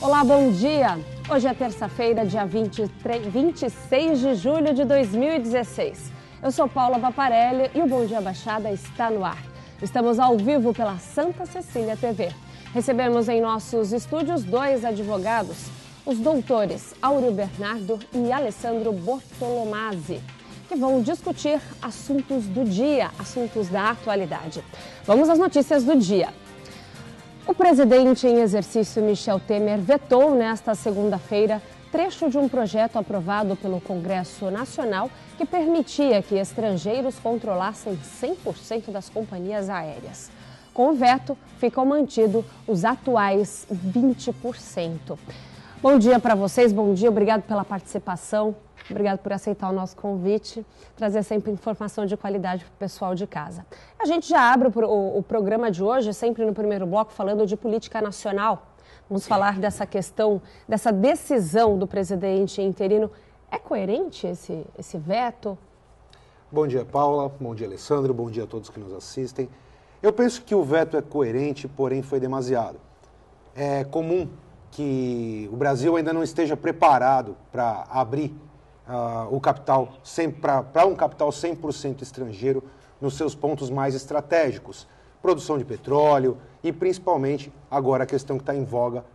Olá, bom dia! Hoje é terça-feira, dia 26 de julho de 2016. Eu sou Paula Vaparelli e o Bom Dia Baixada está no ar. Estamos ao vivo pela Santa Cecília TV. Recebemos em nossos estúdios dois advogados, os doutores Áureo Bernardo e Alessandro Bortolomazzi, que vão discutir assuntos do dia, assuntos da atualidade. Vamos às notícias do dia. O presidente em exercício Michel Temer vetou nesta segunda-feira trecho de um projeto aprovado pelo Congresso Nacional que permitia que estrangeiros controlassem 100% das companhias aéreas. Com o veto, ficam mantidos os atuais 20%. Bom dia para vocês, bom dia, obrigado pela participação, obrigado por aceitar o nosso convite, trazer sempre informação de qualidade para o pessoal de casa. A gente já abre o programa de hoje, sempre no primeiro bloco, falando de política nacional. Vamos falar dessa questão, dessa decisão do presidente interino. É coerente esse veto? Bom dia, Paula, bom dia, Alessandro, bom dia a todos que nos assistem. Eu penso que o veto é coerente, porém foi demasiado. É comum que o Brasil ainda não esteja preparado para abrir o capital, para um capital 100% estrangeiro nos seus pontos mais estratégicos. Produção de petróleo e, principalmente, agora a questão que está em voga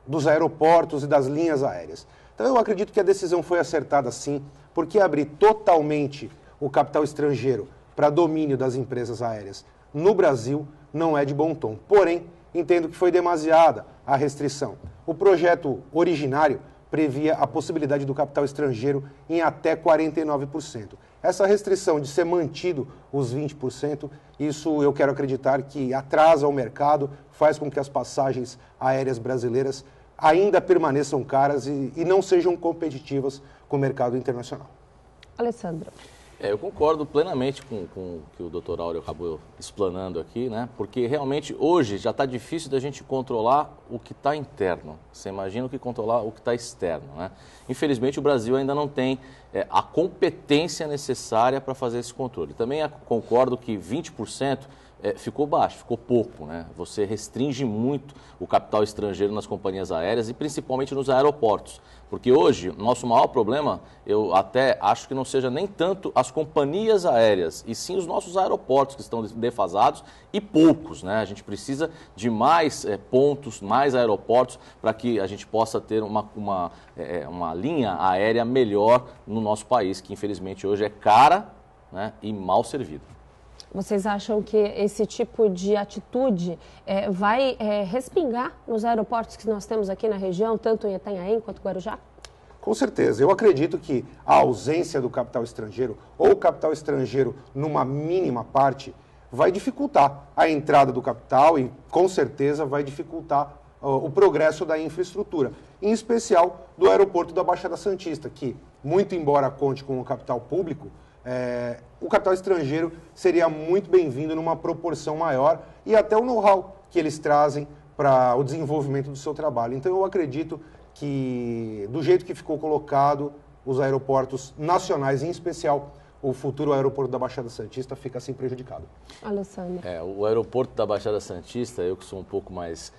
dos aeroportos e das linhas aéreas. Então, eu acredito que a decisão foi acertada, sim, porque abrir totalmente o capital estrangeiro para domínio das empresas aéreas no Brasil não é de bom tom. Porém, entendo que foi demasiada a restrição. O projeto originário previa a possibilidade do capital estrangeiro em até 49%. Essa restrição de ser mantido os 20%, isso eu quero acreditar que atrasa o mercado, faz com que as passagens aéreas brasileiras ainda permaneçam caras e não sejam competitivas com o mercado internacional. Alessandro. Eu concordo plenamente com o que o doutor Áureo acabou explanando aqui, né? Porque realmente hoje já está difícil da gente controlar o que está interno. Você imagina o que controlar o que está externo, né? Infelizmente o Brasil ainda não tem a competência necessária para fazer esse controle. Também concordo que 20% ficou baixo, ficou pouco, né? Você restringe muito o capital estrangeiro nas companhias aéreas e principalmente nos aeroportos. Porque hoje, nosso maior problema, eu até acho que não seja nem tanto as companhias aéreas, e sim os nossos aeroportos que estão defasados e poucos, né? A gente precisa de mais pontos, mais aeroportos para que a gente possa ter uma linha aérea melhor no nosso país, que infelizmente hoje é cara, né, e mal servida. Vocês acham que esse tipo de atitude vai respingar nos aeroportos que nós temos aqui na região, tanto em Itanhaém quanto Guarujá? Com certeza. Eu acredito que a ausência do capital estrangeiro ou o capital estrangeiro numa mínima parte vai dificultar a entrada do capital e, com certeza, vai dificultar o progresso da infraestrutura, em especial do aeroporto da Baixada Santista, que, muito embora conte com o capital público, o capital estrangeiro seria muito bem-vindo numa proporção maior e até o know-how que eles trazem para o desenvolvimento do seu trabalho. Então, eu acredito que, do jeito que ficou colocado, os aeroportos nacionais, em especial o futuro aeroporto da Baixada Santista, fica assim prejudicado. Alessandro. O aeroporto da Baixada Santista, eu que sou um pouco mais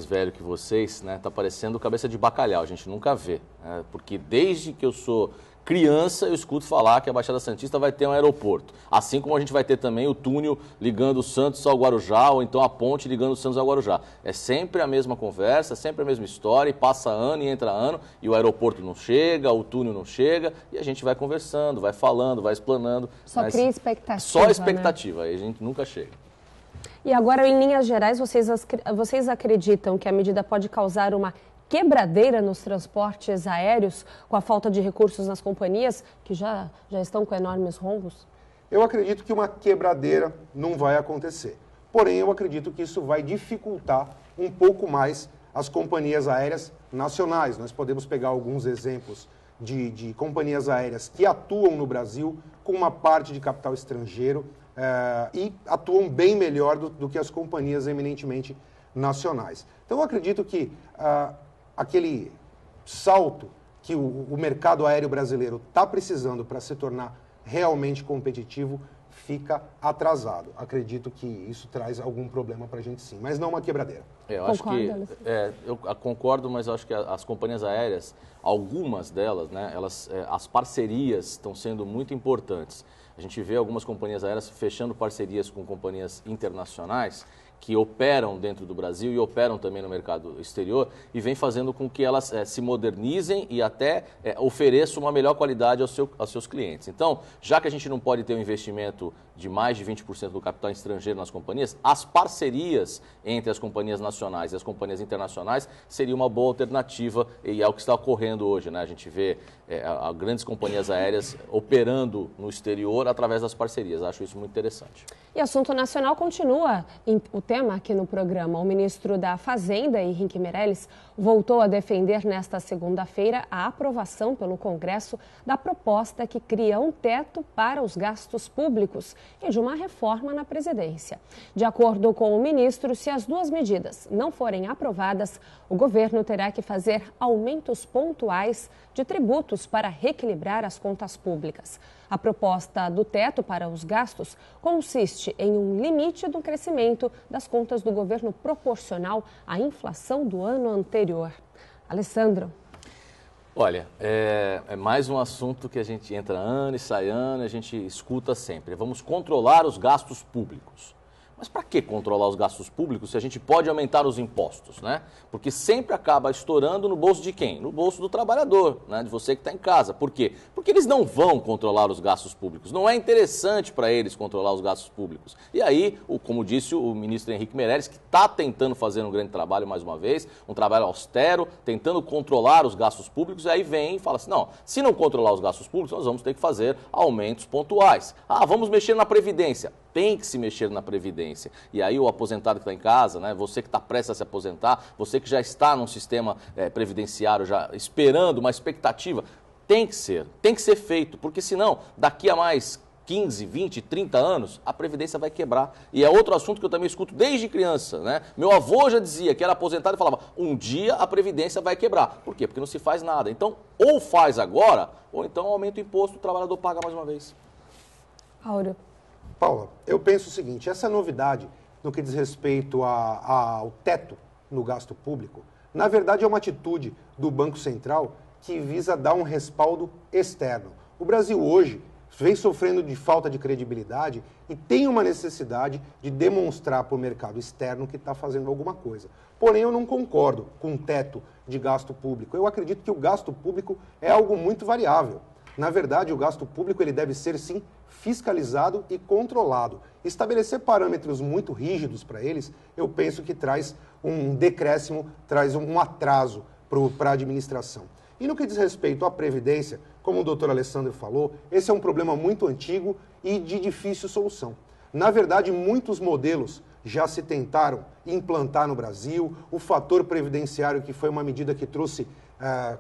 velho que vocês, né, tá parecendo cabeça de bacalhau, a gente nunca vê, né, porque desde que eu sou criança, eu escuto falar que a Baixada Santista vai ter um aeroporto. Assim como a gente vai ter também o túnel ligando o Santos ao Guarujá, ou então a ponte ligando o Santos ao Guarujá. É sempre a mesma conversa, sempre a mesma história, e passa ano e entra ano, e o aeroporto não chega, o túnel não chega, e a gente vai conversando, vai falando, vai explanando. Só cria expectativa. Só expectativa, né? E a gente nunca chega. E agora, em linhas gerais, vocês acreditam que a medida pode causar uma quebradeira nos transportes aéreos com a falta de recursos nas companhias, que já estão com enormes rombos? Eu acredito que uma quebradeira não vai acontecer. Porém, eu acredito que isso vai dificultar um pouco mais as companhias aéreas nacionais. Nós podemos pegar alguns exemplos de companhias aéreas que atuam no Brasil com uma parte de capital estrangeiro e atuam bem melhor do que as companhias eminentemente nacionais. Então, eu acredito que aquele salto que o mercado aéreo brasileiro está precisando para se tornar realmente competitivo fica atrasado. Acredito que isso traz algum problema para a gente sim, mas não uma quebradeira. Eu acho que eu concordo, mas eu acho que as companhias aéreas, algumas delas, né, as parcerias estão sendo muito importantes. A gente vê algumas companhias aéreas fechando parcerias com companhias internacionais que operam dentro do Brasil e operam também no mercado exterior e vem fazendo com que elas se modernizem e até ofereçam uma melhor qualidade aos seus clientes. Então, já que a gente não pode ter um investimento de mais de 20% do capital estrangeiro nas companhias, as parcerias entre as companhias nacionais e as companhias internacionais seria uma boa alternativa e é o que está ocorrendo hoje, né? A gente vê grandes companhias aéreas operando no exterior através das parcerias. Acho isso muito interessante. E assunto nacional continua o tema aqui no programa. O ministro da Fazenda, Henrique Meirelles, voltou a defender nesta segunda-feira a aprovação pelo Congresso da proposta que cria um teto para os gastos públicos e de uma reforma na Presidência. De acordo com o ministro, se as duas medidas não forem aprovadas, o governo terá que fazer aumentos pontuais de tributos para reequilibrar as contas públicas. A proposta do teto para os gastos consiste em um limite do crescimento das contas do governo proporcional à inflação do ano anterior. Alessandro. Olha, é mais um assunto que a gente entra ano e sai ano, a gente escuta sempre. Vamos controlar os gastos públicos. Mas para que controlar os gastos públicos se a gente pode aumentar os impostos, né? Porque sempre acaba estourando no bolso de quem? No bolso do trabalhador, né? De você que está em casa. Por quê? Porque eles não vão controlar os gastos públicos. Não é interessante para eles controlar os gastos públicos. E aí, como disse o ministro Henrique Meirelles, que está tentando fazer um grande trabalho mais uma vez, um trabalho austero, tentando controlar os gastos públicos, e aí vem e fala assim, não, se não controlar os gastos públicos, nós vamos ter que fazer aumentos pontuais. Ah, vamos mexer na Previdência. Tem que se mexer na Previdência. E aí o aposentado que está em casa, né, você que está prestes a se aposentar, você que já está num sistema previdenciário, já esperando uma expectativa, tem que ser feito, porque senão, daqui a mais 15, 20, 30 anos, a Previdência vai quebrar. E é outro assunto que eu também escuto desde criança, né? Meu avô já dizia que era aposentado e falava, um dia a Previdência vai quebrar. Por quê? Porque não se faz nada. Então, ou faz agora, ou então aumenta o imposto, o trabalhador paga mais uma vez. Áureo. Paula, eu penso o seguinte, essa novidade no que diz respeito ao teto no gasto público, na verdade é uma atitude do Banco Central que visa dar um respaldo externo. O Brasil hoje vem sofrendo de falta de credibilidade e tem uma necessidade de demonstrar para o mercado externo que está fazendo alguma coisa. Porém, eu não concordo com o teto de gasto público. Eu acredito que o gasto público é algo muito variável. Na verdade, o gasto público ele deve ser, sim, fiscalizado e controlado. Estabelecer parâmetros muito rígidos para eles, eu penso que traz um decréscimo, traz um atraso para a administração. E no que diz respeito à Previdência, como o doutor Alessandro falou, esse é um problema muito antigo e de difícil solução. Na verdade, muitos modelos já se tentaram implantar no Brasil. O fator previdenciário, que foi uma medida que trouxe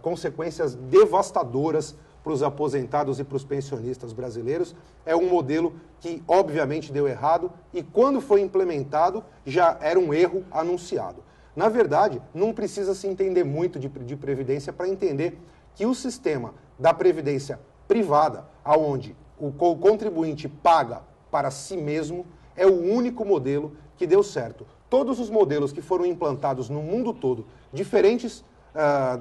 consequências devastadoras para os aposentados e para os pensionistas brasileiros, é um modelo que obviamente deu errado e quando foi implementado já era um erro anunciado. Na verdade, não precisa se entender muito de previdência para entender que o sistema da previdência privada, onde o contribuinte paga para si mesmo, é o único modelo que deu certo. Todos os modelos que foram implantados no mundo todo, diferentes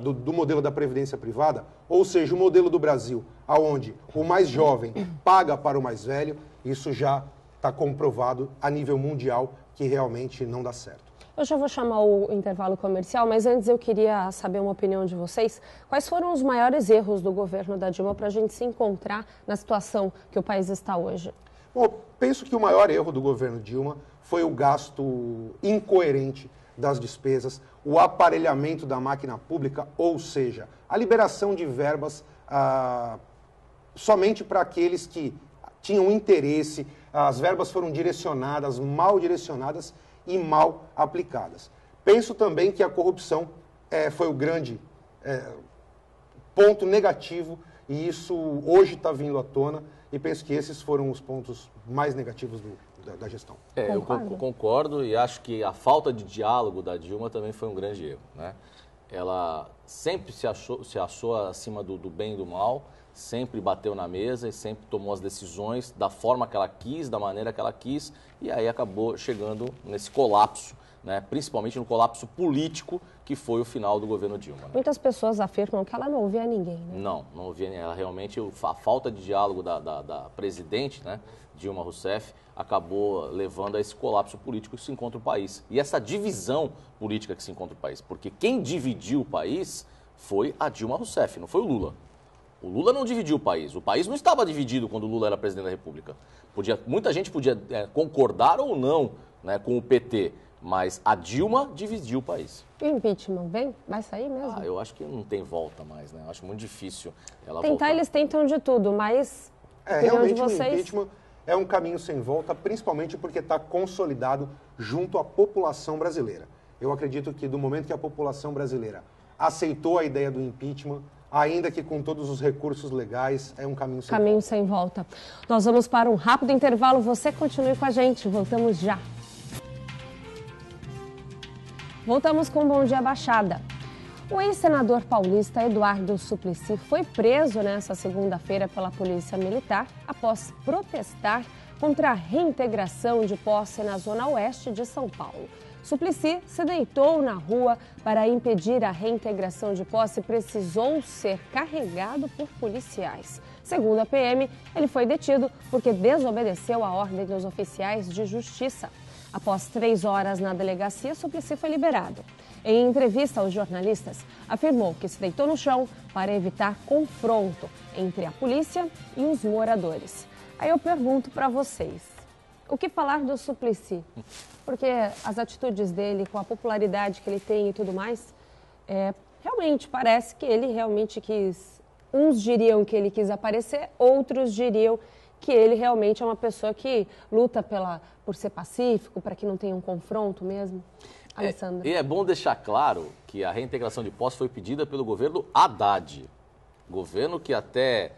do modelo da previdência privada, ou seja, o modelo do Brasil, onde o mais jovem paga para o mais velho, isso já está comprovado a nível mundial que realmente não dá certo. Eu já vou chamar o intervalo comercial, mas antes eu queria saber uma opinião de vocês. Quais foram os maiores erros do governo da Dilma para a gente se encontrar na situação que o país está hoje? Bom, penso que o maior erro do governo Dilma foi o gasto incoerente das despesas, o aparelhamento da máquina pública, ou seja, a liberação de verbas somente para aqueles que tinham interesse, as verbas foram direcionadas, mal direcionadas e mal aplicadas. Penso também que a corrupção foi o grande ponto negativo e isso hoje está vindo à tona e penso que esses foram os pontos mais negativos da gestão. Eu concordo e acho que a falta de diálogo da Dilma também foi um grande erro, né? Ela sempre se achou acima do bem e do mal, sempre bateu na mesa e sempre tomou as decisões da forma que ela quis, da maneira que ela quis, e aí acabou chegando nesse colapso, né? Principalmente no colapso político que foi o final do governo Dilma. Né? Muitas pessoas afirmam que ela não ouvia ninguém. Né? Não ouvia ninguém. Ela realmente, a falta de diálogo da presidente, né, Dilma Rousseff, acabou levando a esse colapso político que se encontra o país. E essa divisão política que se encontra o país. Porque quem dividiu o país foi a Dilma Rousseff, não foi o Lula. O Lula não dividiu o país não estava dividido quando o Lula era presidente da República. Muita gente podia concordar ou não, né, com o PT, mas a Dilma dividiu o país. E o impeachment vem? Vai sair mesmo? Eu acho que não tem volta mais, né? Eu acho muito difícil ela tentar, voltar. Eles tentam de tudo, mas realmente o impeachment é um caminho sem volta, principalmente porque está consolidado junto à população brasileira. Eu acredito que do momento que a população brasileira aceitou a ideia do impeachment, ainda que com todos os recursos legais, é um caminho sem volta. Caminho sem volta. Nós vamos para um rápido intervalo. Você continue com a gente. Voltamos já. Voltamos com o Bom Dia Baixada. O ex-senador paulista Eduardo Suplicy foi preso nesta segunda-feira pela Polícia Militar após protestar contra a reintegração de posse na zona oeste de São Paulo. Suplicy se deitou na rua para impedir a reintegração de posse e precisou ser carregado por policiais. Segundo a PM, ele foi detido porque desobedeceu a ordem dos oficiais de justiça. Após 3 horas na delegacia, Suplicy foi liberado. Em entrevista aos jornalistas, afirmou que se deitou no chão para evitar confronto entre a polícia e os moradores. Aí eu pergunto para vocês, o que falar do Suplicy? Porque as atitudes dele, com a popularidade que ele tem e tudo mais, realmente parece que ele realmente quis... Uns diriam que ele quis aparecer, outros diriam que ele realmente é uma pessoa que luta por ser pacífico, para que não tenha um confronto mesmo. Alessandra. E é bom deixar claro que a reintegração de posse foi pedida pelo governo Haddad. Governo que até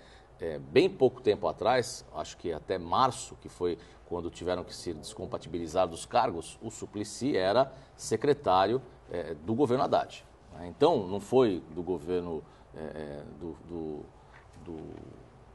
bem pouco tempo atrás, acho que até março, que foi quando tiveram que se descompatibilizar dos cargos, o Suplicy era secretário do governo Haddad. Então, não foi do governo do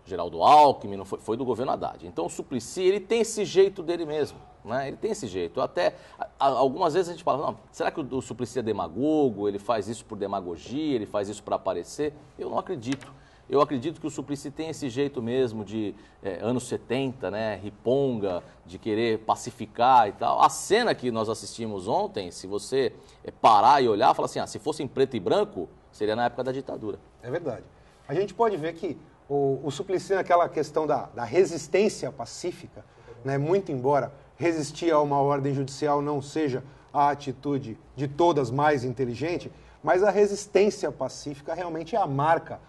Geraldo Alckmin, não foi do governo Haddad. Então o Suplicy, ele tem esse jeito dele mesmo, né? Ele tem esse jeito. Até algumas vezes a gente fala, não, será que o Suplicy é demagogo, ele faz isso por demagogia, ele faz isso para aparecer? Eu não acredito. Eu acredito que o Suplicy tem esse jeito mesmo de anos 70, né, riponga, de querer pacificar e tal. A cena que nós assistimos ontem, se você parar e olhar, fala assim, se fosse em preto e branco, seria na época da ditadura. É verdade. A gente pode ver que o Suplicy, naquela questão da resistência pacífica, né, muito embora resistir a uma ordem judicial não seja a atitude de todas mais inteligente, mas a resistência pacífica realmente é a marca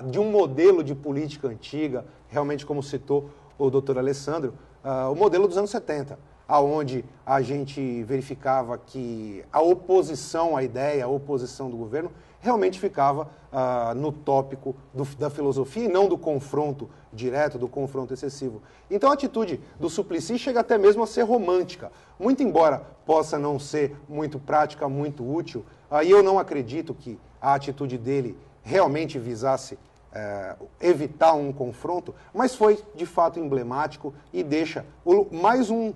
de um modelo de política antiga, realmente como citou o doutor Alessandro, o modelo dos anos 70, onde a gente verificava que a oposição à ideia, a oposição do governo, realmente ficava no tópico da filosofia e não do confronto direto, do confronto excessivo. Então a atitude do Suplicy chega até mesmo a ser romântica, muito embora possa não ser muito prática, muito útil, e eu não acredito que a atitude dele realmente visasse evitar um confronto, mas foi de fato emblemático e deixa mais um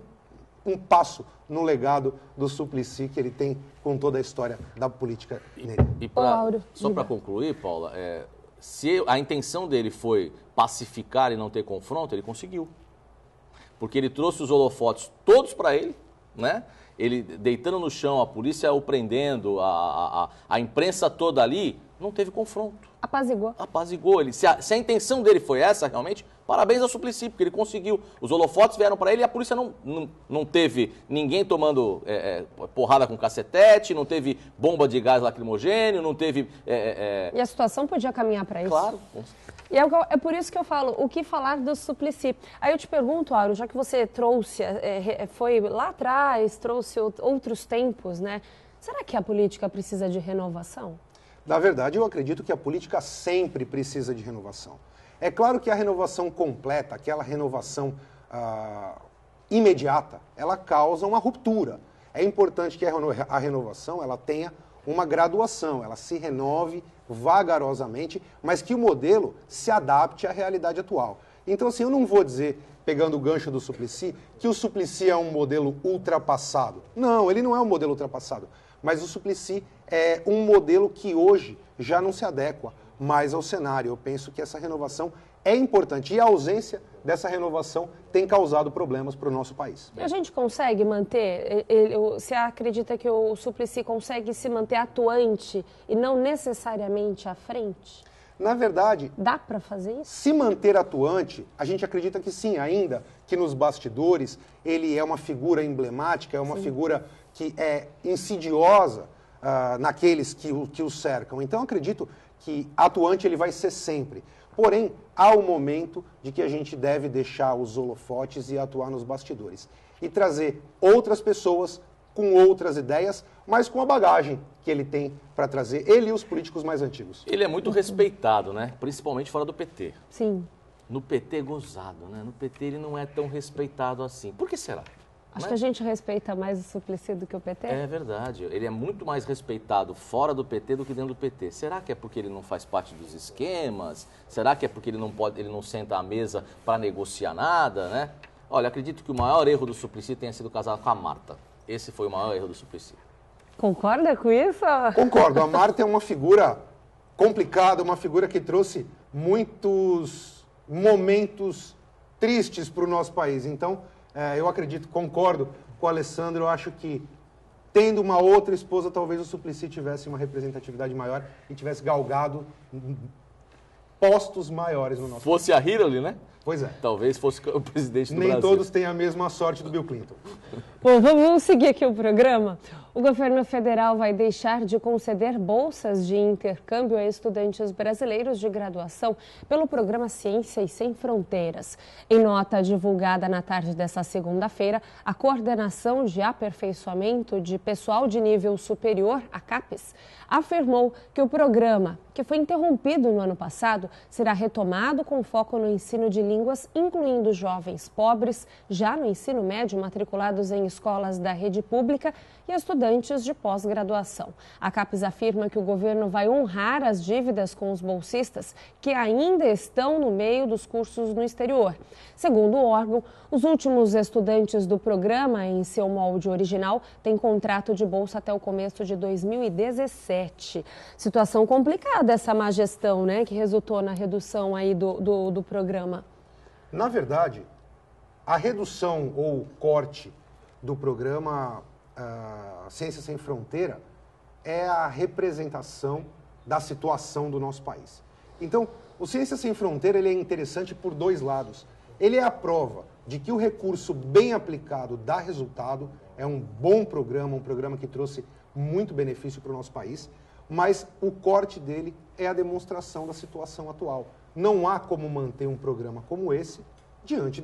passo no legado do Suplicy que ele tem com toda a história da política nele. Só para concluir, Paula, se a intenção dele foi pacificar e não ter confronto, ele conseguiu. Porque ele trouxe os holofotes todos para ele, né? Ele deitando no chão, a polícia o prendendo, a imprensa toda ali, não teve confronto. Apazigou ele. Se a intenção dele foi essa, realmente, parabéns ao Suplicy, porque ele conseguiu. Os holofotes vieram para ele e a polícia não teve ninguém tomando porrada com cacetete, não teve bomba de gás lacrimogênio, não teve... E a situação podia caminhar para isso. Claro. E é por isso que eu falo, o que falar do Suplicy? Aí eu te pergunto, Auro, já que você trouxe, foi lá atrás, trouxe outros tempos, né? Será que a política precisa de renovação? Na verdade, eu acredito que a política sempre precisa de renovação. É claro que a renovação completa, aquela renovação imediata, ela causa uma ruptura. É importante que a renovação ela tenha uma graduação, ela se renove vagarosamente, mas que o modelo se adapte à realidade atual. Então, assim, eu não vou dizer, pegando o gancho do Suplicy, que o Suplicy é um modelo ultrapassado. Não, ele não é um modelo ultrapassado. Mas o Suplicy é um modelo que hoje já não se adequa mais ao cenário. Eu penso que essa renovação é importante e a ausência dessa renovação tem causado problemas para o nosso país. E a gente consegue manter, você acredita que o Suplicy consegue se manter atuante e não necessariamente à frente? Na verdade, dá para fazer isso? Se manter atuante, a gente acredita que sim, ainda que nos bastidores ele é uma figura emblemática, é uma figura que é insidiosa naqueles que o cercam. Então, acredito que atuante ele vai ser sempre. Porém, há um momento de que a gente deve deixar os holofotes e atuar nos bastidores. E trazer outras pessoas com outras ideias, mas com a bagagem que ele tem para trazer, ele e os políticos mais antigos. Ele é muito respeitado, né? Principalmente fora do PT. Sim. No PT, gozado, né? No PT ele não é tão respeitado assim. Por que será? Acho que a gente respeita mais o Suplicy do que o PT. É verdade. Ele é muito mais respeitado fora do PT do que dentro do PT. Será que é porque ele não faz parte dos esquemas? Será que é porque ele não senta à mesa para negociar nada, né? Olha, acredito que o maior erro do Suplicy tenha sido casar com a Marta. Esse foi o maior erro do Suplicy. Concorda com isso? Concordo. A Marta é uma figura complicada, uma figura que trouxe muitos momentos tristes para o nosso país. Então, eu acredito, concordo com o Alessandro, eu acho que tendo uma outra esposa, talvez o Suplicy tivesse uma representatividade maior e tivesse galgado postos maiores no nosso país. Fosse a Hillary, né? Pois é. Talvez fosse o presidente do Nem Brasil. todos têm a mesma sorte do Bill Clinton. Bom, vamos seguir aqui o programa. O governo federal vai deixar de conceder bolsas de intercâmbio a estudantes brasileiros de graduação pelo programa Ciências Sem Fronteiras. Em nota divulgada na tarde desta segunda-feira, a Coordenação de Aperfeiçoamento de Pessoal de Nível Superior, a CAPES, afirmou que o programa, que foi interrompido no ano passado, será retomado com foco no ensino de línguas, incluindo jovens pobres, já no ensino médio, matriculados em escolas da rede pública e estudantes de pós-graduação. A CAPES afirma que o governo vai honrar as dívidas com os bolsistas que ainda estão no meio dos cursos no exterior. Segundo o órgão, os últimos estudantes do programa, em seu molde original, têm contrato de bolsa até o começo de 2017. Situação complicada essa má gestão, né, que resultou na redução aí do programa. Na verdade, a redução ou corte do programa Ciência Sem Fronteira é a representação da situação do nosso país. Então, o Ciência Sem Fronteira ele é interessante por dois lados. Ele é a prova de que o recurso bem aplicado dá resultado, é um bom programa, um programa que trouxe muito benefício para o nosso país, mas o corte dele é a demonstração da situação atual. Não há como manter um programa como esse diante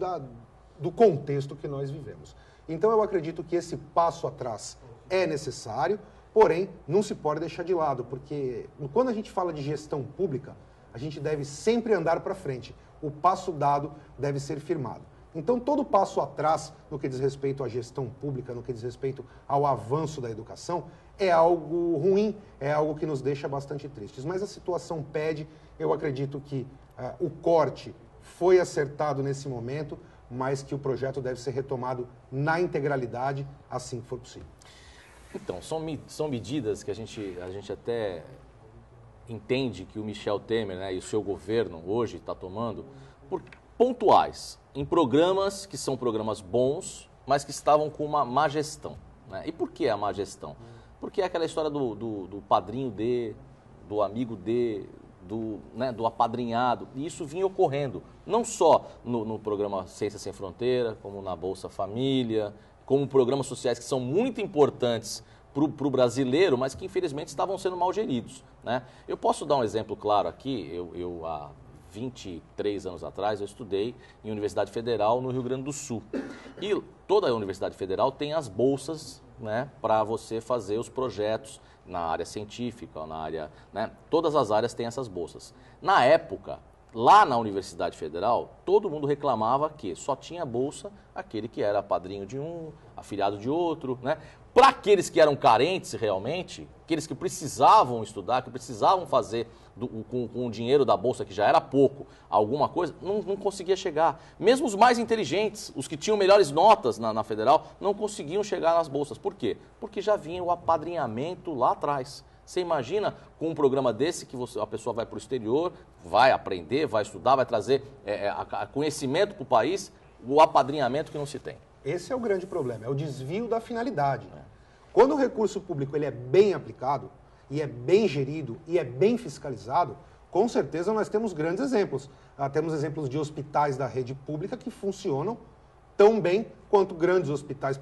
do contexto que nós vivemos. Então, eu acredito que esse passo atrás é necessário, porém, não se pode deixar de lado, porque quando a gente fala de gestão pública, a gente deve sempre andar para frente. O passo dado deve ser firmado. Então, todo passo atrás no que diz respeito à gestão pública, no que diz respeito ao avanço da educação, é algo ruim, é algo que nos deixa bastante tristes. Mas a situação pede, eu acredito que o corte foi acertado nesse momento, mas que o projeto deve ser retomado na integralidade, assim que for possível. Então, são medidas que a gente até entende que o Michel Temer, né, e o seu governo hoje está tomando pontuais, em programas que são programas bons, mas que estavam com uma má gestão. Né? E por que a má gestão? Porque é aquela história do padrinho do amigo do apadrinhado, e isso vinha ocorrendo, não só no programa Ciência Sem Fronteira, como na Bolsa Família, como programas sociais que são muito importantes para o brasileiro, mas que infelizmente estavam sendo mal geridos. Né? Eu posso dar um exemplo claro aqui, eu há 23 anos atrás eu estudei em Universidade Federal no Rio Grande do Sul, e toda a Universidade Federal tem as bolsas, né, para você fazer os projetos na área científica, na área, né, todas as áreas têm essas bolsas. Na época, lá na Universidade Federal, todo mundo reclamava que só tinha bolsa aquele que era padrinho de um, afilhado de outro, né? para aqueles que eram carentes realmente, aqueles que precisavam estudar, que precisavam fazer com o dinheiro da Bolsa, que já era pouco, alguma coisa, não conseguia chegar. Mesmo os mais inteligentes, os que tinham melhores notas na Federal, não conseguiam chegar nas bolsas. Por quê? Porque já vinha o apadrinhamento lá atrás. Você imagina com um programa desse que a pessoa vai para o exterior, vai aprender, vai estudar, vai trazer conhecimento para o país, o apadrinhamento que não se tem. Esse é o grande problema, é o desvio da finalidade. Quando o recurso público ele é bem aplicado, e é bem gerido, e é bem fiscalizado, com certeza nós temos grandes exemplos. Temos exemplos de hospitais da rede pública que funcionam tão bem quanto grandes hospitais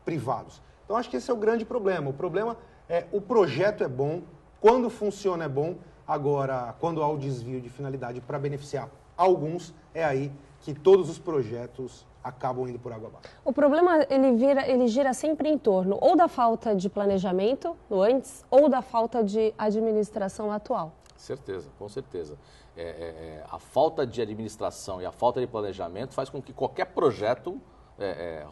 privados. Então acho que esse é o grande problema. O problema é o projeto é bom, quando funciona é bom, agora quando há o desvio de finalidade para beneficiar alguns, é aí que todos os projetos acabam indo por água abaixo. O problema, ele gira sempre em torno ou da falta de planejamento no antes ou da falta de administração atual. Certeza, com certeza. A falta de administração e a falta de planejamento faz com que qualquer projeto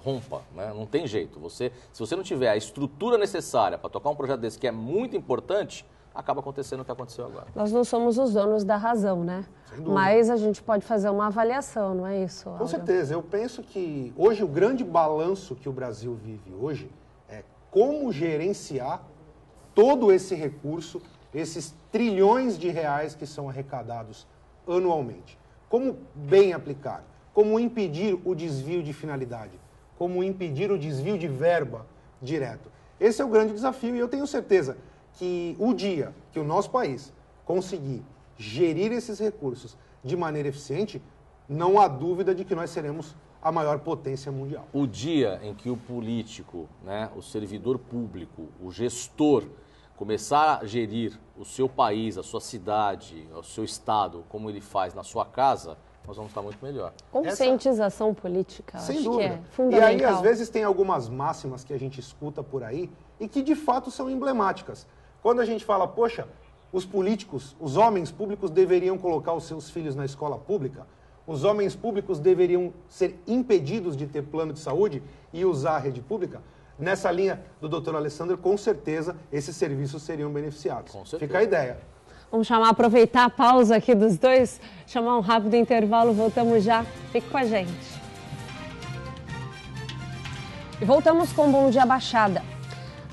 rompa, né? Não tem jeito. Se você não tiver a estrutura necessária para tocar um projeto desse que é muito importante, acaba acontecendo o que aconteceu agora. Nós não somos os donos da razão, né? Mas a gente pode fazer uma avaliação, não é isso, Áureo? Com certeza. Eu penso que hoje o grande balanço que o Brasil vive hoje é como gerenciar todo esse recurso, esses trilhões de reais que são arrecadados anualmente. Como bem aplicar, como impedir o desvio de finalidade, como impedir o desvio de verba direto. Esse é o grande desafio e eu tenho certeza que o dia que o nosso país conseguir gerir esses recursos de maneira eficiente, não há dúvida de que nós seremos a maior potência mundial. O dia em que o político, né, o servidor público, o gestor, começar a gerir o seu país, a sua cidade, o seu estado, como ele faz na sua casa, nós vamos estar muito melhor. Conscientização política, sem acho dúvida. que é fundamental. E aí, às vezes, tem algumas máximas que a gente escuta por aí e que, de fato, são emblemáticas. Quando a gente fala, poxa, os políticos, os homens públicos deveriam colocar os seus filhos na escola pública, os homens públicos deveriam ser impedidos de ter plano de saúde e usar a rede pública, nessa linha do doutor Alessandro, com certeza, esses serviços seriam beneficiados. Com certeza. Fica a ideia. Vamos aproveitar a pausa aqui dos dois, chamar um rápido intervalo, voltamos já. Fique com a gente. E voltamos com Bom Dia Baixada.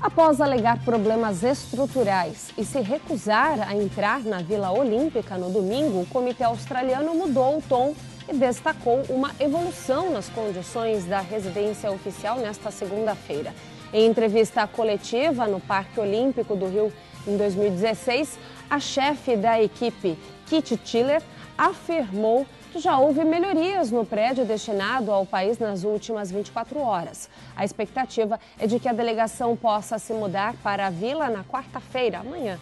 Após alegar problemas estruturais e se recusar a entrar na Vila Olímpica no domingo, o comitê australiano mudou o tom e destacou uma evolução nas condições da residência oficial nesta segunda-feira. Em entrevista coletiva no Parque Olímpico do Rio em 2016, a chefe da equipe, Kit Tiller, afirmou que já houve melhorias no prédio destinado ao país nas últimas 24 horas. A expectativa é de que a delegação possa se mudar para a vila na quarta-feira, amanhã.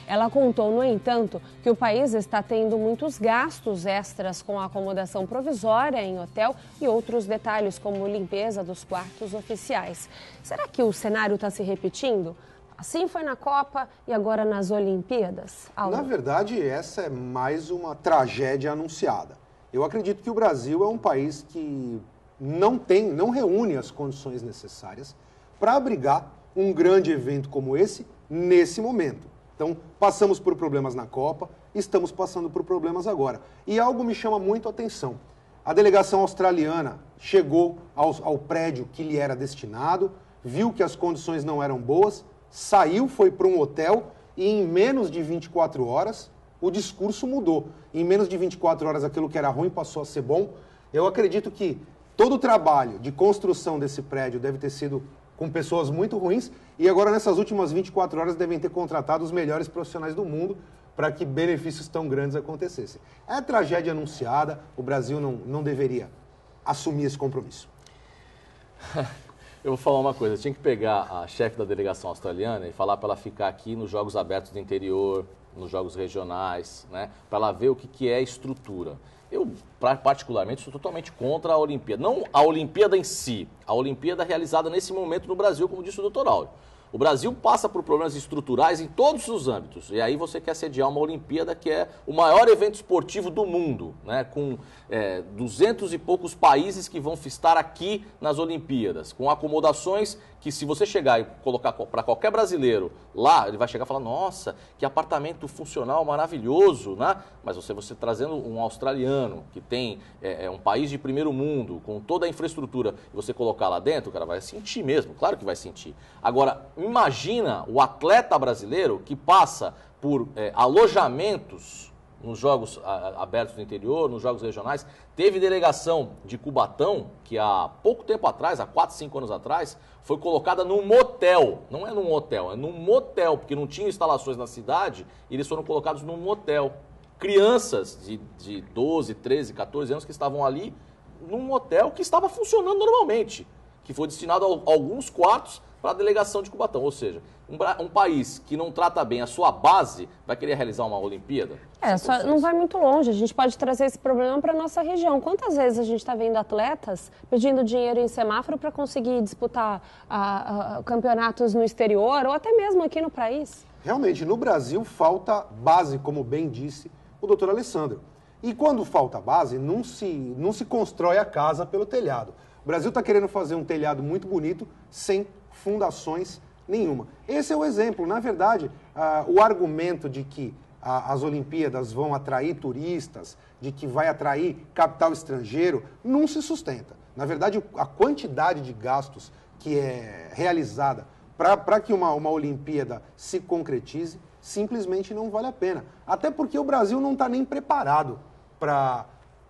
Ela contou, no entanto, que o país está tendo muitos gastos extras com a acomodação provisória em hotel e outros detalhes, como limpeza dos quartos oficiais. Será que o cenário está se repetindo? Assim foi na Copa e agora nas Olimpíadas? Na verdade, essa é mais uma tragédia anunciada. Eu acredito que o Brasil é um país que não reúne as condições necessárias para abrigar um grande evento como esse nesse momento. Então, passamos por problemas na Copa, estamos passando por problemas agora. E algo me chama muito a atenção. A delegação australiana chegou ao prédio que lhe era destinado, viu que as condições não eram boas, saiu, foi para um hotel e em menos de 24 horas o discurso mudou. Em menos de 24 horas aquilo que era ruim passou a ser bom. Eu acredito que todo o trabalho de construção desse prédio deve ter sido com pessoas muito ruins e agora nessas últimas 24 horas devem ter contratado os melhores profissionais do mundo para que benefícios tão grandes acontecessem. É tragédia anunciada, o Brasil não deveria assumir esse compromisso. Eu vou falar uma coisa, eu tinha que pegar a chefe da delegação australiana e falar para ela ficar aqui nos Jogos Abertos do Interior, nos Jogos Regionais, né, para ela ver o que é estrutura. Eu, particularmente, sou totalmente contra a Olimpíada. Não a Olimpíada em si, a Olimpíada realizada nesse momento no Brasil, como disse o doutor Áureo. O Brasil passa por problemas estruturais em todos os âmbitos. E aí você quer sediar uma Olimpíada que é o maior evento esportivo do mundo, né? Com 200 e poucos países que vão estar aqui nas Olimpíadas, com acomodações que, se você chegar e colocar para qualquer brasileiro lá, ele vai chegar e falar, nossa, que apartamento funcional maravilhoso, né? Mas você trazendo um australiano que tem um país de primeiro mundo, com toda a infraestrutura, e você colocar lá dentro, o cara vai sentir mesmo, claro que vai sentir. Agora, imagina o atleta brasileiro que passa por alojamentos nos Jogos Abertos do Interior, nos Jogos Regionais. Teve delegação de Cubatão, que há pouco tempo atrás, há 4, 5 anos atrás, foi colocada num motel. Não é num hotel, é num motel, porque não tinha instalações na cidade, e eles foram colocados num motel. Crianças de 12, 13, 14 anos que estavam ali num motel que estava funcionando normalmente, que foi destinado a alguns quartos para a delegação de Cubatão. Ou seja, um país que não trata bem a sua base vai querer realizar uma Olimpíada? Só não vai muito longe. A gente pode trazer esse problema para a nossa região. Quantas vezes a gente está vendo atletas pedindo dinheiro em semáforo para conseguir disputar campeonatos no exterior ou até mesmo aqui no país? Realmente, no Brasil falta base, como bem disse o doutor Alessandro. E quando falta base, não se constrói a casa pelo telhado. O Brasil está querendo fazer um telhado muito bonito sem fundações nenhuma. Esse é o exemplo. Na verdade, o argumento de que as Olimpíadas vão atrair turistas, de que vai atrair capital estrangeiro, não se sustenta. Na verdade, a quantidade de gastos que é realizada para que uma Olimpíada se concretize, simplesmente não vale a pena. Até porque o Brasil não está nem preparado para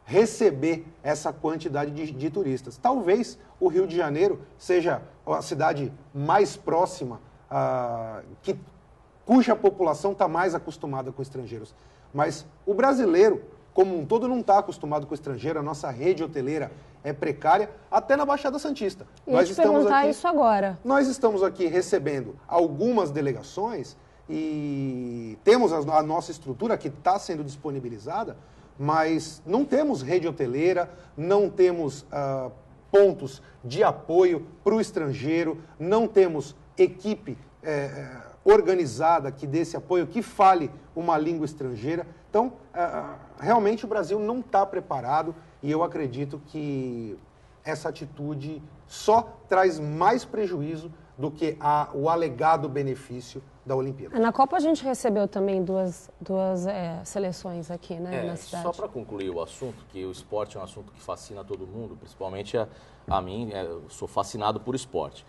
receber essa quantidade de turistas. Talvez o Rio de Janeiro seja a cidade mais próxima, cuja população está mais acostumada com estrangeiros. Mas o brasileiro, como um todo, não está acostumado com o estrangeiro. A nossa rede hoteleira é precária, até na Baixada Santista. Nós estamos aqui, isso agora. Nós estamos aqui recebendo algumas delegações e temos a nossa estrutura que está sendo disponibilizada, mas não temos rede hoteleira, não temos pontos de apoio para o estrangeiro, não temos equipe organizada que dê esse apoio, que fale uma língua estrangeira. Então, realmente o Brasil não está preparado e eu acredito que essa atitude só traz mais prejuízo do que o alegado benefício da Olimpíada. Na Copa a gente recebeu também duas seleções aqui, né, na cidade. Só para concluir o assunto, que o esporte é um assunto que fascina todo mundo, principalmente a mim, eu sou fascinado por esporte.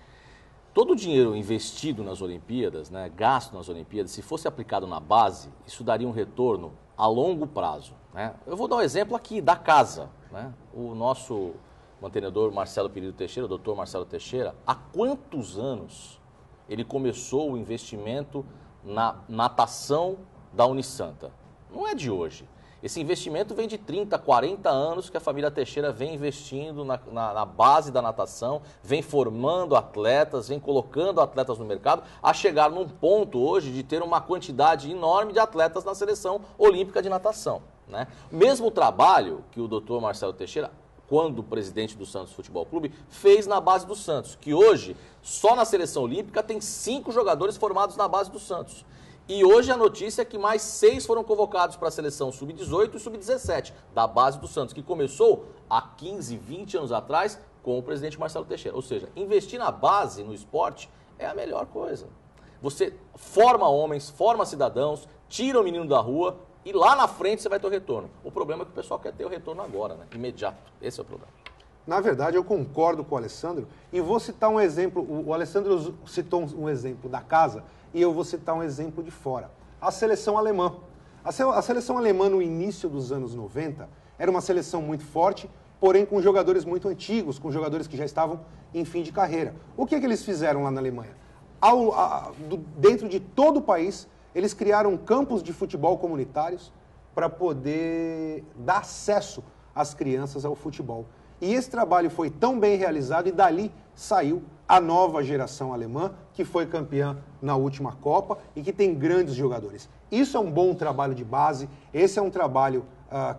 Todo o dinheiro investido nas Olimpíadas, né, gasto nas Olimpíadas, se fosse aplicado na base, isso daria um retorno a longo prazo, né? Eu vou dar um exemplo aqui da casa, né? O nosso mantenedor Marcelo Perillo Teixeira, o doutor Marcelo Teixeira, há quantos anos ele começou o investimento na natação da Unisanta? Não é de hoje. Esse investimento vem de 30, 40 anos que a família Teixeira vem investindo na base da natação, vem formando atletas, vem colocando atletas no mercado, a chegar num ponto hoje de ter uma quantidade enorme de atletas na seleção olímpica de natação, né? Mesmo trabalho que o doutor Marcelo Teixeira, quando presidente do Santos Futebol Clube, fez na base do Santos, que hoje, só na seleção olímpica, tem 5 jogadores formados na base do Santos. E hoje a notícia é que mais 6 foram convocados para a seleção sub-18 e sub-17, da base do Santos, que começou há 15, 20 anos atrás com o presidente Marcelo Teixeira. Ou seja, investir na base, no esporte, é a melhor coisa. Você forma homens, forma cidadãos, tira o menino da rua e lá na frente você vai ter o retorno. O problema é que o pessoal quer ter o retorno agora, né? Imediato. Esse é o problema. Na verdade, eu concordo com o Alessandro e vou citar um exemplo. O Alessandro citou um exemplo da casa e eu vou citar um exemplo de fora. A seleção alemã. A seleção alemã, no início dos anos 90, era uma seleção muito forte, porém com jogadores muito antigos, com jogadores que já estavam em fim de carreira. O que eles fizeram lá na Alemanha? Dentro de todo o país, eles criaram campos de futebol comunitários para poder dar acesso às crianças ao futebol. E esse trabalho foi tão bem realizado e dali saiu a nova geração alemã, que foi campeã na última Copa e que tem grandes jogadores. Isso é um bom trabalho de base, esse é um trabalho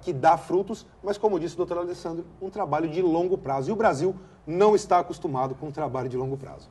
que dá frutos, mas como disse o doutor Alessandro, um trabalho de longo prazo. E o Brasil não está acostumado com um trabalho de longo prazo.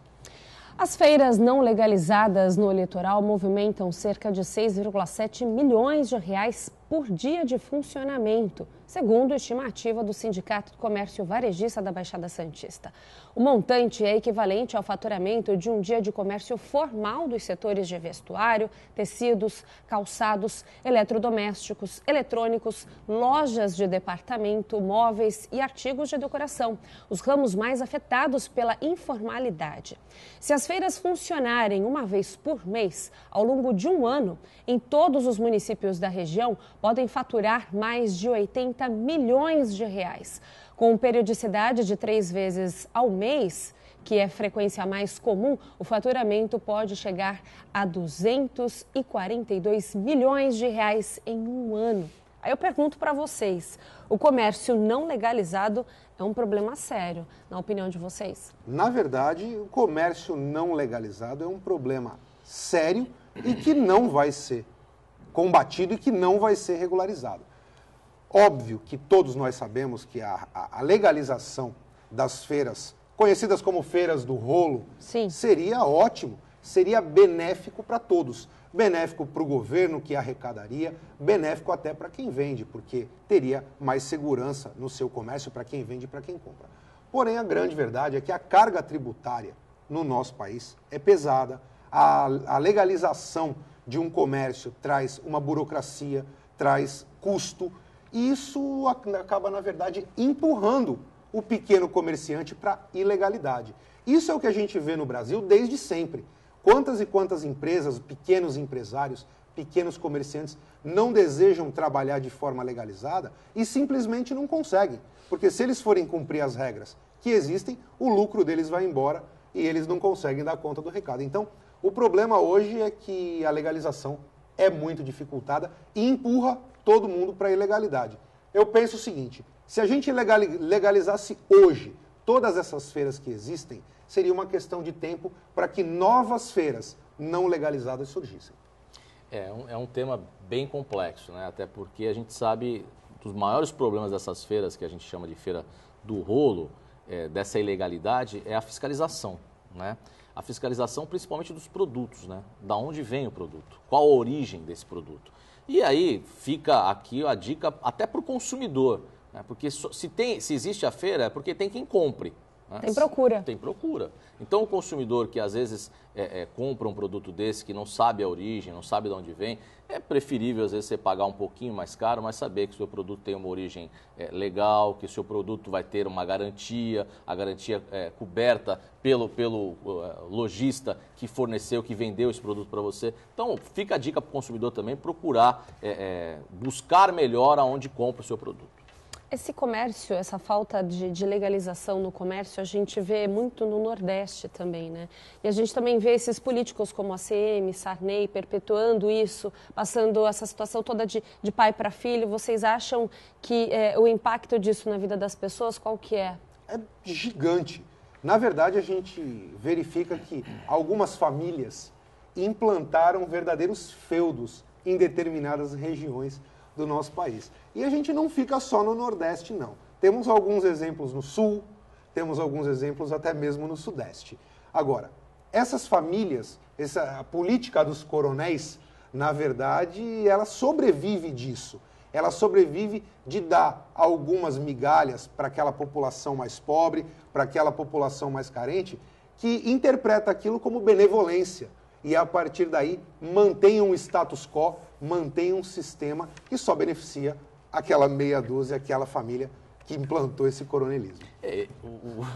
As feiras não legalizadas no litoral movimentam cerca de 6,7 milhões de reais por dia de funcionamento, segundo a estimativa do Sindicato do Comércio Varejista da Baixada Santista. O montante é equivalente ao faturamento de um dia de comércio formal dos setores de vestuário, tecidos, calçados, eletrodomésticos, eletrônicos, lojas de departamento, móveis e artigos de decoração, os ramos mais afetados pela informalidade. Se as feiras funcionarem uma vez por mês, ao longo de um ano, em todos os municípios da região, podem faturar mais de 80 milhões de reais. Com periodicidade de 3 vezes ao mês, que é a frequência mais comum, o faturamento pode chegar a 242 milhões de reais em um ano. Aí eu pergunto para vocês, o comércio não legalizado é um problema sério, na opinião de vocês? Na verdade, o comércio não legalizado é um problema sério e que não vai ser combatido e que não vai ser regularizado. Óbvio que todos nós sabemos que a legalização das feiras, conhecidas como feiras do rolo, Sim, seria ótimo, seria benéfico para todos. Benéfico para o governo, que arrecadaria, benéfico até para quem vende, porque teria mais segurança no seu comércio para quem vende e para quem compra. Porém, a grande verdade é que a carga tributária no nosso país é pesada, a legalização de um comércio traz uma burocracia, traz custo, e isso acaba, na verdade, empurrando o pequeno comerciante para a ilegalidade. Isso é o que a gente vê no Brasil desde sempre. Quantas e quantas empresas, pequenos empresários, pequenos comerciantes não desejam trabalhar de forma legalizada e simplesmente não conseguem. Porque se eles forem cumprir as regras que existem, o lucro deles vai embora e eles não conseguem dar conta do recado. Então, o problema hoje é que a legalização é muito dificultada e empurra todo mundo para a ilegalidade. Eu penso o seguinte, se a gente legalizasse hoje todas essas feiras que existem, seria uma questão de tempo para que novas feiras não legalizadas surgissem. É um tema bem complexo, né? Até porque a gente sabe dos maiores problemas dessas feiras, que a gente chama de feira do rolo, dessa ilegalidade, é a fiscalização, né? A fiscalização principalmente dos produtos, né? Da onde vem o produto, qual a origem desse produto. E aí fica aqui a dica até para o consumidor, né? Porque se existe a feira é porque tem quem compre. Né? Tem procura. Tem procura. Então o consumidor que às vezes compra um produto desse que não sabe a origem, não sabe de onde vem, é preferível às vezes você pagar um pouquinho mais caro, mas saber que o seu produto tem uma origem legal, que o seu produto vai ter uma garantia, a garantia coberta pelo lojista que forneceu, que vendeu esse produto para você. Então fica a dica para o consumidor também procurar buscar melhor aonde compra o seu produto. Esse comércio, essa falta de legalização no comércio, a gente vê muito no Nordeste também, né? E a gente também vê esses políticos como a ACM, Sarney, perpetuando isso, passando essa situação toda de pai para filho. Vocês acham que o impacto disso na vida das pessoas, qual que é? É gigante. Na verdade, a gente verifica que algumas famílias implantaram verdadeiros feudos em determinadas regiões do nosso país. E a gente não fica só no Nordeste, não. Temos alguns exemplos no Sul, temos alguns exemplos até mesmo no Sudeste. Agora, essas famílias, a política dos coronéis, na verdade, ela sobrevive disso. Ela sobrevive de dar algumas migalhas para aquela população mais pobre, para aquela população mais carente, que interpreta aquilo como benevolência. E, a partir daí, mantém um status quo, mantém um sistema que só beneficia aquela meia dúzia, aquela família que implantou esse coronelismo.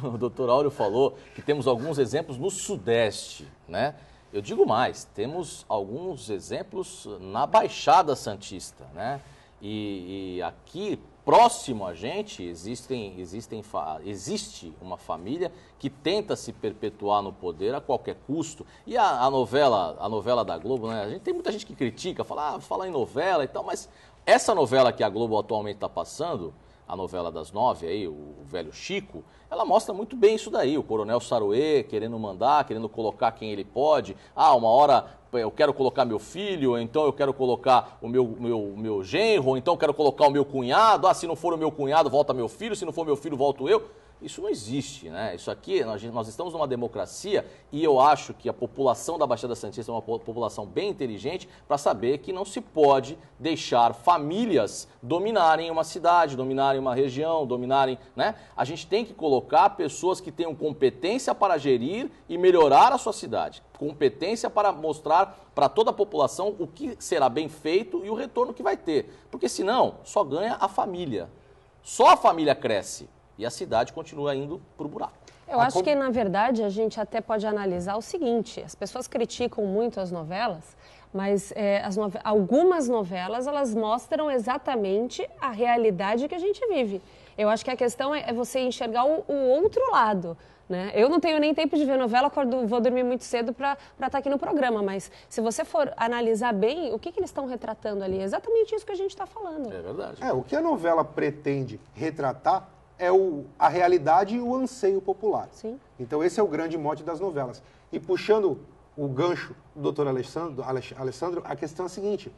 O doutor Áureo falou que temos alguns exemplos no Sudeste, né? Eu digo mais, temos alguns exemplos na Baixada Santista, né? E aqui, próximo a gente, existe uma família que tenta se perpetuar no poder a qualquer custo. E a novela da Globo, né? Tem muita gente que critica, fala em novela e tal, mas essa novela que a Globo atualmente está passando, a novela das 9, aí, o Velho Chico, ela mostra muito bem isso daí, o Coronel Saruê querendo mandar, querendo colocar quem ele pode. Uma hora eu quero colocar meu filho, ou então eu quero colocar o meu genro, ou então eu quero colocar o meu cunhado. Se não for o meu cunhado, volta meu filho, se não for meu filho, volto eu. Isso não existe, né? Isso aqui, nós estamos numa democracia e eu acho que a população da Baixada Santista é uma população bem inteligente para saber que não se pode deixar famílias dominarem uma cidade, dominarem uma região, dominarem, né? A gente tem que colocar pessoas que tenham competência para gerir e melhorar a sua cidade. Competência para mostrar para toda a população o que será bem feito e o retorno que vai ter. Porque senão só ganha a família. Só a família cresce e a cidade continua indo para o buraco. Eu acho que, na verdade, a gente até pode analisar o seguinte: as pessoas criticam muito as novelas, mas algumas novelas, elas mostram exatamente a realidade que a gente vive. Eu acho que a questão é você enxergar o outro lado, né? Eu não tenho nem tempo de ver novela, vou dormir muito cedo para estar aqui no programa, mas se você for analisar bem, o que eles estão retratando ali? É exatamente isso que a gente está falando. É verdade. O que a novela pretende retratar é a realidade e o anseio popular. Sim. Então esse é o grande mote das novelas. E puxando o gancho do doutor Alessandro, a questão é a seguinte: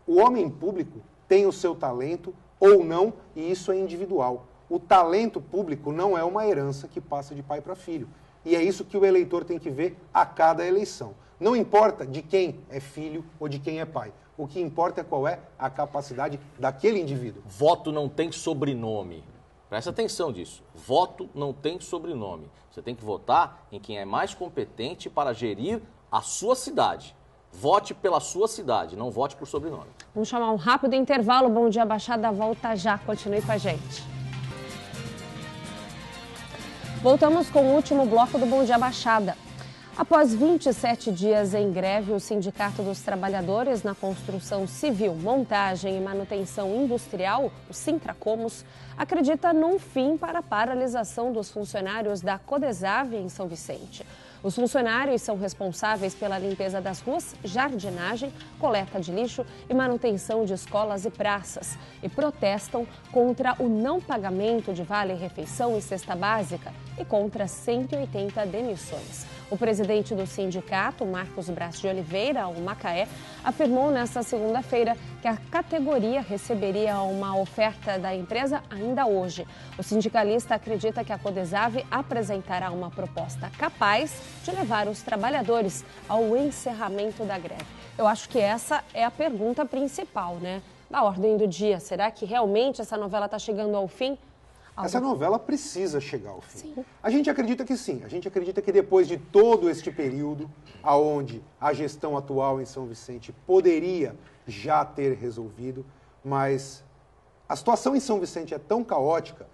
o homem público tem o seu talento ou não, e isso é individual. O talento público não é uma herança que passa de pai para filho. E é isso que o eleitor tem que ver a cada eleição. Não importa de quem é filho ou de quem é pai. O que importa é qual é a capacidade daquele indivíduo. Voto não tem sobrenome. Presta atenção disso. Voto não tem sobrenome. Você tem que votar em quem é mais competente para gerir a sua cidade. Vote pela sua cidade, não vote por sobrenome. Vamos chamar um rápido intervalo. Bom Dia Baixada volta já. Continue com a gente. Voltamos com o último bloco do Bom Dia Baixada. Após 27 dias em greve, o Sindicato dos Trabalhadores na Construção Civil, Montagem e Manutenção Industrial, o Sintracomos, acredita num fim para a paralisação dos funcionários da Codesave em São Vicente. Os funcionários são responsáveis pela limpeza das ruas, jardinagem, coleta de lixo e manutenção de escolas e praças e protestam contra o não pagamento de vale-refeição e cesta básica e contra 180 demissões. O presidente do sindicato, Marcos Braz de Oliveira, o Macaé, afirmou nesta segunda-feira que a categoria receberia uma oferta da empresa ainda hoje. O sindicalista acredita que a Codesave apresentará uma proposta capaz de levar os trabalhadores ao encerramento da greve. Eu acho que essa é a pergunta principal, né? Da ordem do dia. Será que realmente essa novela está chegando ao fim? Essa novela precisa chegar ao fim. Sim. A gente acredita que sim. A gente acredita que depois de todo este período, onde a gestão atual em São Vicente poderia já ter resolvido, mas a situação em São Vicente é tão caótica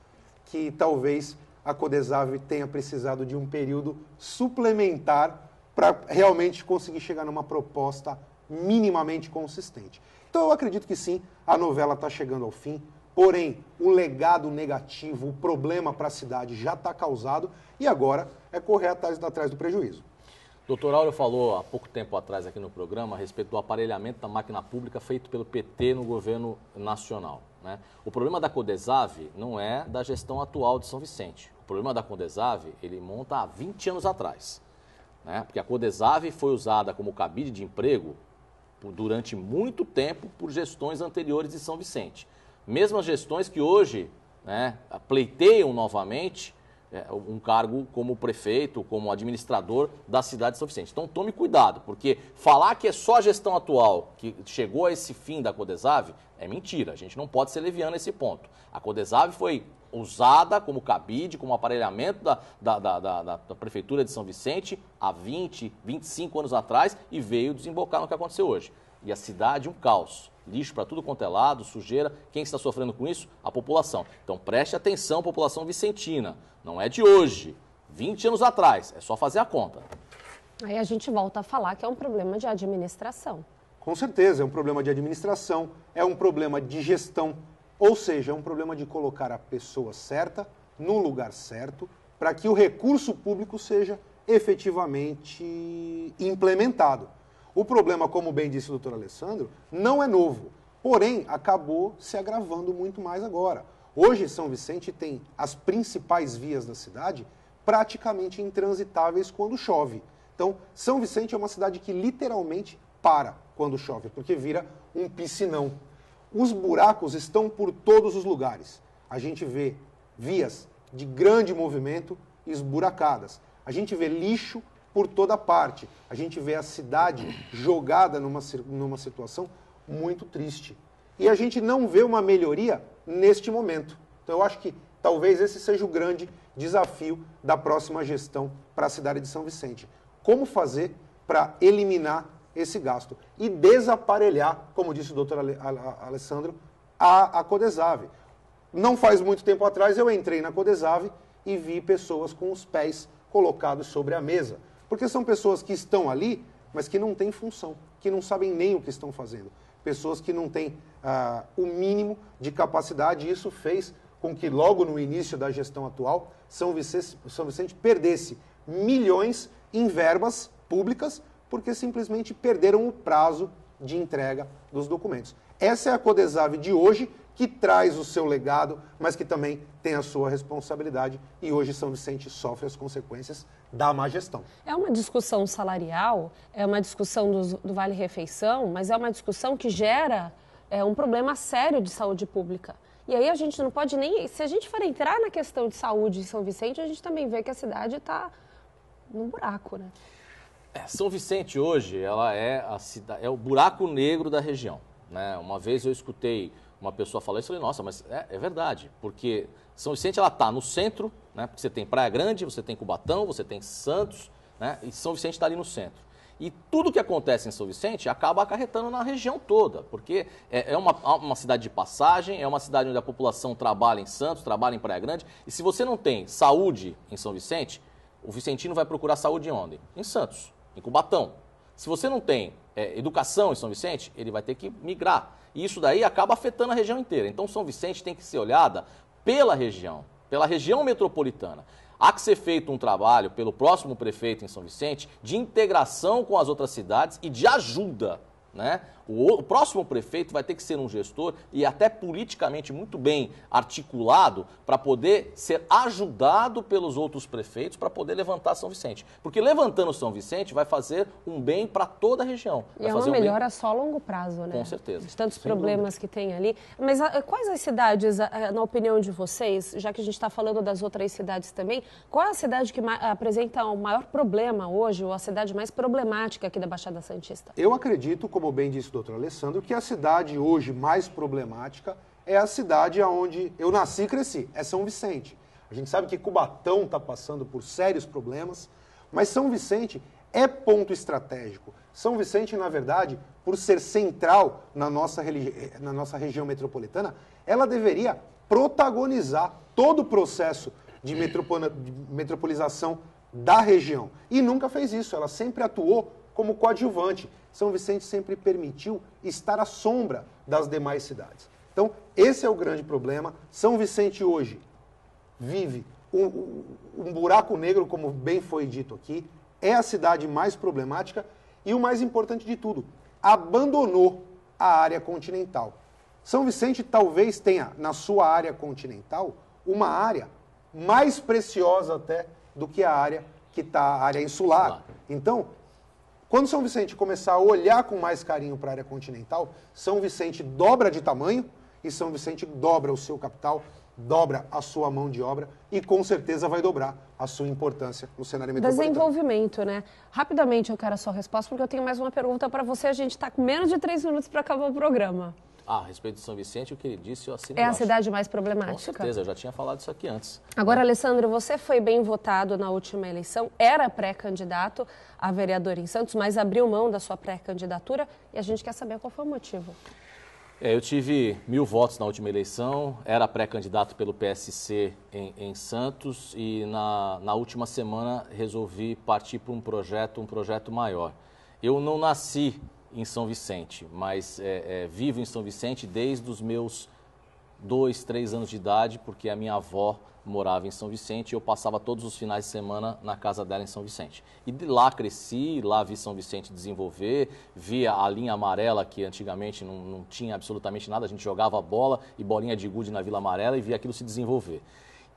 que talvez a Codesave tenha precisado de um período suplementar para realmente conseguir chegar numa proposta minimamente consistente. Então eu acredito que sim, a novela está chegando ao fim. Porém, o legado negativo, o problema para a cidade já está causado e agora é correr atrás do prejuízo. Doutor Áureo falou há pouco tempo atrás aqui no programa a respeito do aparelhamento da máquina pública feito pelo PT no governo nacional, né? O problema da Codesave não é da gestão atual de São Vicente. O problema da Codesave, ele monta há 20 anos atrás, né? Porque a Codesave foi usada como cabide de emprego durante muito tempo por gestões anteriores de São Vicente. Mesmas gestões que hoje, né, pleiteiam novamente um cargo como prefeito, como administrador da cidade de São Vicente. Então tome cuidado, porque falar que é só a gestão atual que chegou a esse fim da Codesave é mentira. A gente não pode ser leviano nesse ponto. A Codesave foi usada como cabide, como aparelhamento da Prefeitura de São Vicente há 20, 25 anos atrás e veio desembocar no que aconteceu hoje. E a cidade, um caos. Lixo para tudo quanto é lado, sujeira. Quem está sofrendo com isso? A população. Então preste atenção, população vicentina. Não é de hoje, 20 anos atrás. É só fazer a conta. Aí a gente volta a falar que é um problema de administração. Com certeza, é um problema de administração, é um problema de gestão. Ou seja, é um problema de colocar a pessoa certa no lugar certo para que o recurso público seja efetivamente implementado. O problema, como bem disse o doutor Alessandro, não é novo, porém acabou se agravando muito mais agora. Hoje, São Vicente tem as principais vias da cidade praticamente intransitáveis quando chove. Então, São Vicente é uma cidade que literalmente para quando chove, porque vira um piscinão. Os buracos estão por todos os lugares. A gente vê vias de grande movimento esburacadas. A gente vê lixo por toda parte. A gente vê a cidade jogada numa situação muito triste. E a gente não vê uma melhoria neste momento. Então eu acho que talvez esse seja o grande desafio da próxima gestão para a cidade de São Vicente. Como fazer para eliminar esse gasto e desaparelhar, como disse o doutor Alessandro, a Codesave. Não faz muito tempo atrás eu entrei na Codesave e vi pessoas com os pés colocados sobre a mesa. Porque são pessoas que estão ali, mas que não têm função, que não sabem nem o que estão fazendo. Pessoas que não têm o mínimo de capacidade, e isso fez com que logo no início da gestão atual, São Vicente perdesse milhões em verbas públicas, porque simplesmente perderam o prazo de entrega dos documentos. Essa é a Codesave de hoje, que traz o seu legado, mas que também tem a sua responsabilidade, e hoje São Vicente sofre as consequências da má gestão. É uma discussão salarial, é uma discussão do Vale-Refeição, mas é uma discussão que gera um problema sério de saúde pública. E aí a gente não pode nem... Se a gente for entrar na questão de saúde em São Vicente, a gente também vê que a cidade está num buraco, né? São Vicente hoje, ela é o buraco negro da região, né? Uma vez eu escutei uma pessoa falar isso e falei, nossa, mas é verdade, porque São Vicente ela está no centro, né? Porque você tem Praia Grande, você tem Cubatão, você tem Santos, né? E São Vicente está ali no centro. E tudo que acontece em São Vicente acaba acarretando na região toda, porque é uma cidade de passagem, é uma cidade onde a população trabalha em Santos, trabalha em Praia Grande, e se você não tem saúde em São Vicente, o vicentino vai procurar saúde onde? Em Santos, em Cubatão. Se você não tem educação em São Vicente, ele vai ter que migrar. E isso daí acaba afetando a região inteira. Então, São Vicente tem que ser olhada pela região metropolitana. Há que ser feito um trabalho pelo próximo prefeito em São Vicente de integração com as outras cidades e de ajuda, né? O próximo prefeito vai ter que ser um gestor e até politicamente muito bem articulado para poder ser ajudado pelos outros prefeitos para poder levantar São Vicente. Porque levantando São Vicente vai fazer um bem para toda a região. E é uma melhora só a longo prazo, né? Com certeza. De tantos problemas que tem ali. Mas quais as cidades, na opinião de vocês, já que a gente está falando das outras cidades também, qual é a cidade que apresenta o maior problema hoje, ou a cidade mais problemática aqui da Baixada Santista? Eu acredito, como bem disse o doutor Alessandro, que a cidade hoje mais problemática é a cidade onde eu nasci e cresci, é São Vicente. A gente sabe que Cubatão está passando por sérios problemas, mas São Vicente é ponto estratégico. São Vicente, na verdade, por ser central na nossa região metropolitana, ela deveria protagonizar todo o processo de metropolização da região. E nunca fez isso, ela sempre atuou como coadjuvante. São Vicente sempre permitiu estar à sombra das demais cidades. Então, esse é o grande problema. São Vicente hoje vive um buraco negro, como bem foi dito aqui, é a cidade mais problemática e o mais importante de tudo, abandonou a área continental. São Vicente talvez tenha, na sua área continental, uma área mais preciosa até do que a área que está a área insular. Então, quando São Vicente começar a olhar com mais carinho para a área continental, São Vicente dobra de tamanho e São Vicente dobra o seu capital, dobra a sua mão de obra e com certeza vai dobrar a sua importância no cenário metropolitano. Desenvolvimento, né? Rapidamente eu quero a sua resposta, porque eu tenho mais uma pergunta para você. A gente está com menos de 3 minutos para acabar o programa. A respeito de São Vicente, o que ele disse, eu assino. É a cidade mais problemática? Com certeza, eu já tinha falado isso aqui antes. Agora, Alessandro, você foi bem votado na última eleição, era pré-candidato a vereador em Santos, mas abriu mão da sua pré-candidatura e a gente quer saber qual foi o motivo. Eu tive 1000 votos na última eleição, era pré-candidato pelo PSC em Santos e na última semana resolvi partir para um projeto maior. Eu não nasci em São Vicente, mas vivo em São Vicente desde os meus 2, 3 anos de idade, porque a minha avó morava em São Vicente e eu passava todos os finais de semana na casa dela em São Vicente. E de lá cresci, lá vi São Vicente desenvolver, via a linha amarela, que antigamente não tinha absolutamente nada, a gente jogava bola e bolinha de gude na Vila Amarela e via aquilo se desenvolver.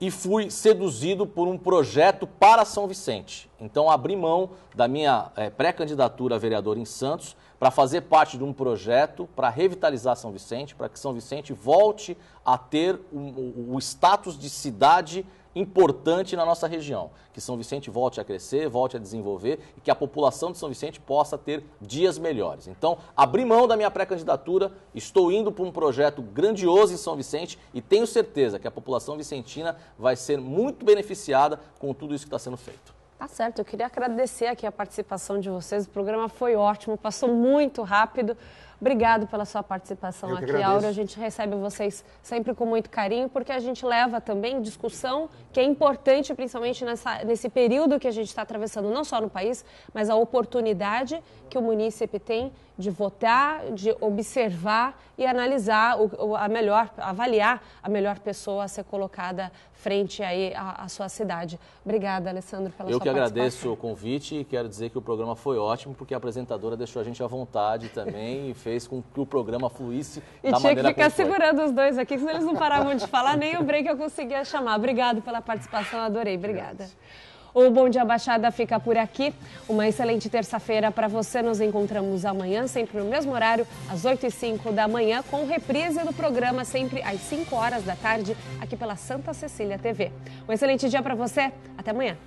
E fui seduzido por um projeto para São Vicente. Então abri mão da minha pré-candidatura a vereador em Santos para fazer parte de um projeto para revitalizar São Vicente, para que São Vicente volte a ter o status de cidade importante na nossa região, que São Vicente volte a crescer, volte a desenvolver e que a população de São Vicente possa ter dias melhores. Então, abri mão da minha pré-candidatura, estou indo para um projeto grandioso em São Vicente e tenho certeza que a população vicentina vai ser muito beneficiada com tudo isso que está sendo feito. Tá certo, eu queria agradecer aqui a participação de vocês, o programa foi ótimo, passou muito rápido. Obrigado pela sua participação aqui, Áureo. A gente recebe vocês sempre com muito carinho, porque a gente leva também discussão que é importante, principalmente nesse período que a gente está atravessando, não só no país, mas a oportunidade que o munícipe tem de votar, de observar e analisar avaliar a melhor pessoa a ser colocada frente aí à sua cidade. Obrigada, Alessandro, pela sua participação. Eu que agradeço o convite e quero dizer que o programa foi ótimo, porque a apresentadora deixou a gente à vontade também e fez com que o programa fluísse da maneira como foi. E tinha que ficar segurando os dois aqui, senão eles não paravam de falar, nem o break eu conseguia chamar. Obrigado pela participação, adorei. Obrigada. O Bom Dia Baixada fica por aqui. Uma excelente terça-feira para você. Nos encontramos amanhã, sempre no mesmo horário, às 8h05 da manhã, com reprise do programa sempre às 5 horas da tarde, aqui pela Santa Cecília TV. Um excelente dia para você. Até amanhã.